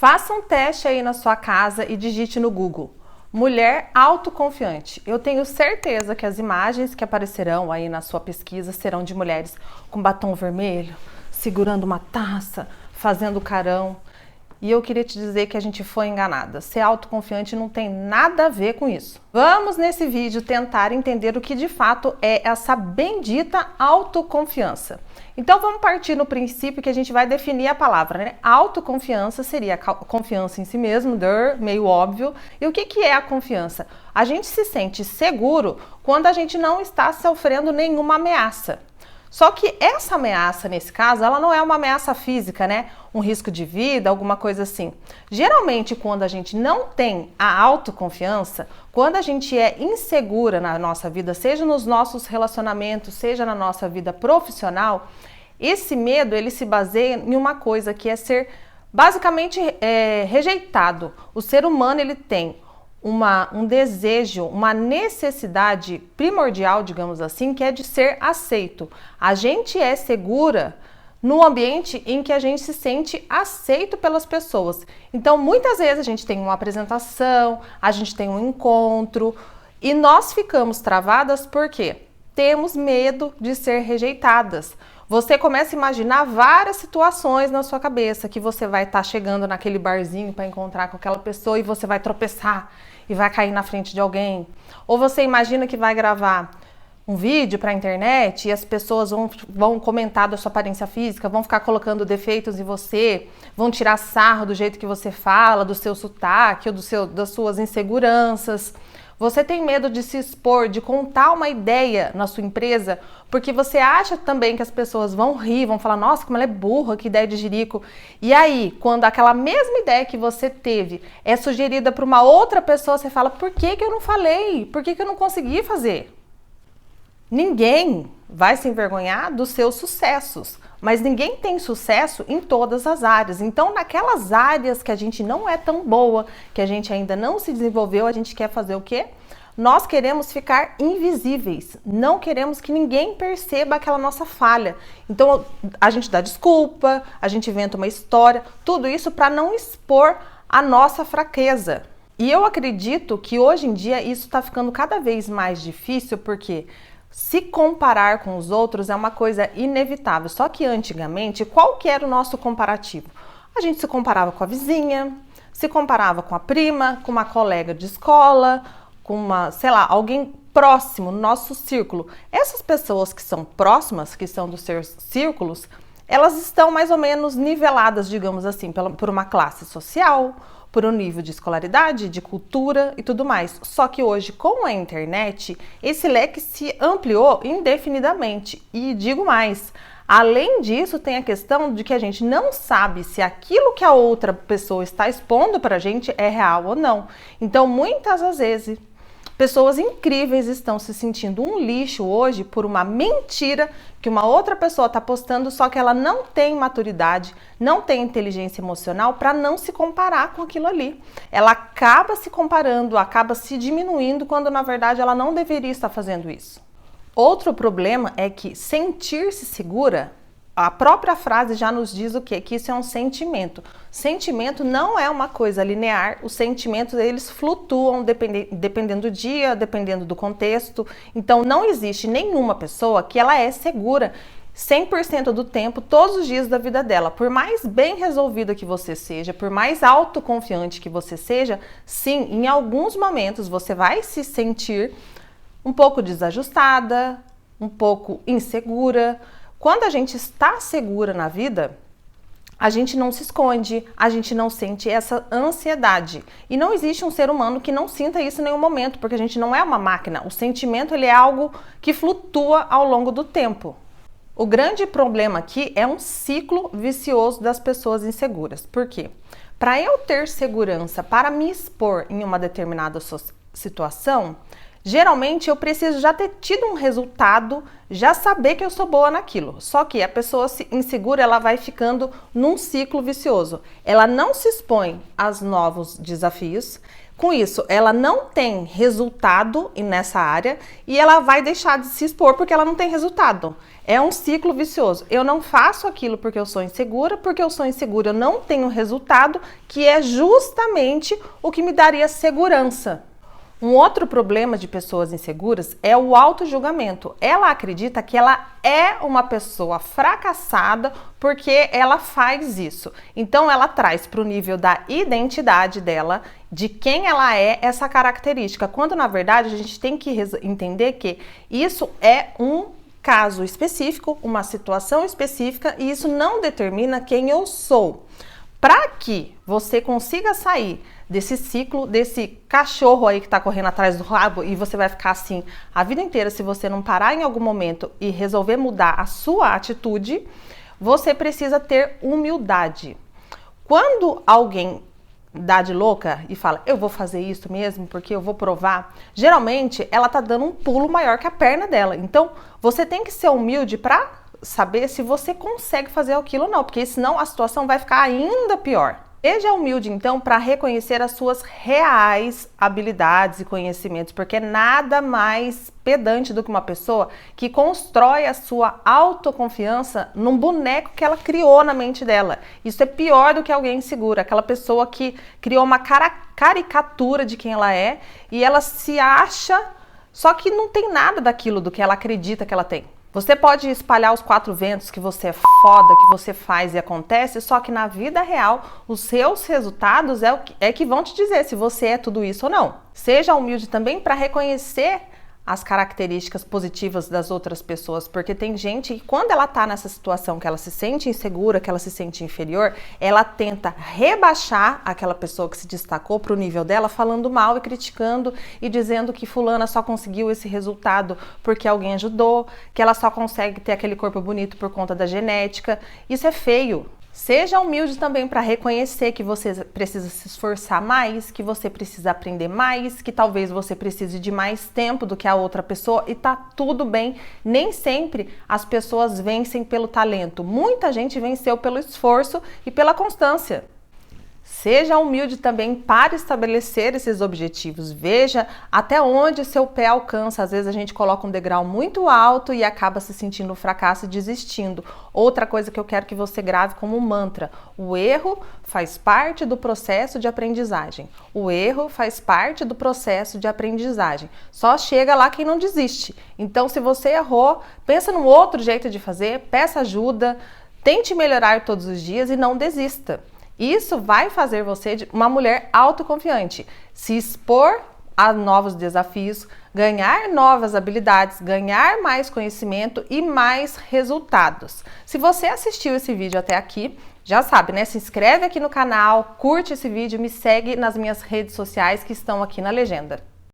Faça um teste aí na sua casa e digite no Google: mulher autoconfiante. Eu tenho certeza que as imagens que aparecerão aí na sua pesquisa serão de mulheres com batom vermelho, segurando uma taça, fazendo carão. E eu queria te dizer que a gente foi enganada. Ser autoconfiante não tem nada a ver com isso. Vamos nesse vídeo tentar entender o que de fato é essa bendita autoconfiança. Então vamos partir no princípio que a gente vai definir a palavra, né? Autoconfiança seria confiança em si mesmo, meio óbvio. E o que é a confiança? A gente se sente seguro quando a gente não está sofrendo nenhuma ameaça. Só que essa ameaça, nesse caso, ela não é uma ameaça física, né? Um risco de vida, alguma coisa assim. Geralmente, quando a gente não tem a autoconfiança, quando a gente é insegura na nossa vida, seja nos nossos relacionamentos, seja na nossa vida profissional, esse medo, ele se baseia em uma coisa que é ser basicamente rejeitado. O ser humano, ele tem um desejo, uma necessidade primordial, digamos assim, que é de ser aceito. A gente é segura no ambiente em que a gente se sente aceito pelas pessoas. Então, muitas vezes a gente tem uma apresentação, a gente tem um encontro e nós ficamos travadas porque temos medo de ser rejeitadas. Você começa a imaginar várias situações na sua cabeça, que você vai estar chegando naquele barzinho para encontrar com aquela pessoa e você vai tropeçar e vai cair na frente de alguém. Ou você imagina que vai gravar um vídeo para a internet e as pessoas vão comentar da sua aparência física, vão ficar colocando defeitos em você, vão tirar sarro do jeito que você fala, do seu sotaque ou das suas inseguranças. Você tem medo de se expor, de contar uma ideia na sua empresa, porque você acha também que as pessoas vão rir, vão falar: nossa, como ela é burra, que ideia de jirico. E aí, quando aquela mesma ideia que você teve é sugerida para uma outra pessoa, você fala: por que eu não falei? Por que eu não consegui fazer? Ninguém vai se envergonhar dos seus sucessos, mas ninguém tem sucesso em todas as áreas. Então, naquelas áreas que a gente não é tão boa, que a gente ainda não se desenvolveu, a gente quer fazer o quê? Nós queremos ficar invisíveis, não queremos que ninguém perceba aquela nossa falha. Então, a gente dá desculpa, a gente inventa uma história, tudo isso para não expor a nossa fraqueza. E eu acredito que hoje em dia isso está ficando cada vez mais difícil, porque se comparar com os outros é uma coisa inevitável. Só que antigamente, qual que era o nosso comparativo? A gente se comparava com a vizinha, se comparava com a prima, com uma colega de escola, com alguém próximo no nosso círculo. Essas pessoas que são próximas, que são dos seus círculos, elas estão mais ou menos niveladas, digamos assim, por uma classe social, por um nível de escolaridade, de cultura e tudo mais. Só que hoje, com a internet, esse leque se ampliou indefinidamente. E digo mais, além disso, tem a questão de que a gente não sabe se aquilo que a outra pessoa está expondo para a gente é real ou não. Então, muitas das vezes, pessoas incríveis estão se sentindo um lixo hoje por uma mentira que uma outra pessoa está postando, só que ela não tem maturidade, não tem inteligência emocional para não se comparar com aquilo ali. Ela acaba se comparando, acaba se diminuindo, quando na verdade ela não deveria estar fazendo isso. Outro problema é que sentir-se segura, a própria frase já nos diz o quê? Que isso é um sentimento. Sentimento não é uma coisa linear, os sentimentos eles flutuam dependendo do dia, dependendo do contexto. Então não existe nenhuma pessoa que ela é segura 100% do tempo, todos os dias da vida dela. Por mais bem resolvida que você seja, por mais autoconfiante que você seja, sim, em alguns momentos você vai se sentir um pouco desajustada, um pouco insegura. Quando a gente está segura na vida, a gente não se esconde, a gente não sente essa ansiedade. E não existe um ser humano que não sinta isso em nenhum momento, porque a gente não é uma máquina. O sentimento ele é algo que flutua ao longo do tempo. O grande problema aqui é um ciclo vicioso das pessoas inseguras. Por quê? Para eu ter segurança para me expor em uma determinada situação, Geralmente eu preciso já ter tido um resultado, já saber que eu sou boa naquilo. Só que a pessoa insegura, ela vai ficando num ciclo vicioso. Ela não se expõe aos novos desafios. Com isso, ela não tem resultado nessa área e ela vai deixar de se expor porque ela não tem resultado. É um ciclo vicioso. Eu não faço aquilo porque eu sou insegura eu não tenho resultado, que é justamente o que me daria segurança. Um outro problema de pessoas inseguras é o auto-julgamento. Ela acredita que ela é uma pessoa fracassada porque ela faz isso. Então ela traz para o nível da identidade dela, de quem ela é, essa característica. Quando na verdade a gente tem que entender que isso é um caso específico, uma situação específica e isso não determina quem eu sou. Para que você consiga sair desse ciclo, desse cachorro aí que tá correndo atrás do rabo e você vai ficar assim a vida inteira se você não parar em algum momento e resolver mudar a sua atitude, você precisa ter humildade. Quando alguém dá de louca e fala, eu vou fazer isso mesmo porque eu vou provar, geralmente ela tá dando um pulo maior que a perna dela. Então, você tem que ser humilde para saber se você consegue fazer aquilo ou não, porque senão a situação vai ficar ainda pior. Seja humilde, então, para reconhecer as suas reais habilidades e conhecimentos, porque nada mais pedante do que uma pessoa que constrói a sua autoconfiança num boneco que ela criou na mente dela. Isso é pior do que alguém insegura, aquela pessoa que criou uma caricatura de quem ela é e ela se acha, só que não tem nada daquilo do que ela acredita que ela tem. Você pode espalhar os quatro ventos que você é foda, que você faz e acontece, só que na vida real, os seus resultados é que vão te dizer se você é tudo isso ou não. Seja humilde também para reconhecer as características positivas das outras pessoas, porque tem gente que quando ela tá nessa situação que ela se sente insegura, que ela se sente inferior, ela tenta rebaixar aquela pessoa que se destacou pro nível dela, falando mal e criticando e dizendo que fulana só conseguiu esse resultado porque alguém ajudou, que ela só consegue ter aquele corpo bonito por conta da genética. Isso é feio. Seja humilde também para reconhecer que você precisa se esforçar mais, que você precisa aprender mais, que talvez você precise de mais tempo do que a outra pessoa e tá tudo bem. Nem sempre as pessoas vencem pelo talento. Muita gente venceu pelo esforço e pela constância. Seja humilde também para estabelecer esses objetivos. Veja até onde seu pé alcança. Às vezes a gente coloca um degrau muito alto e acaba se sentindo um fracasso e desistindo. Outra coisa que eu quero que você grave como um mantra: o erro faz parte do processo de aprendizagem. O erro faz parte do processo de aprendizagem. Só chega lá quem não desiste. Então, se você errou, pensa num outro jeito de fazer, peça ajuda, tente melhorar todos os dias e não desista. Isso vai fazer você uma mulher autoconfiante, se expor a novos desafios, ganhar novas habilidades, ganhar mais conhecimento e mais resultados. Se você assistiu esse vídeo até aqui, já sabe, né? Se inscreve aqui no canal, curte esse vídeo, me segue nas minhas redes sociais que estão aqui na legenda.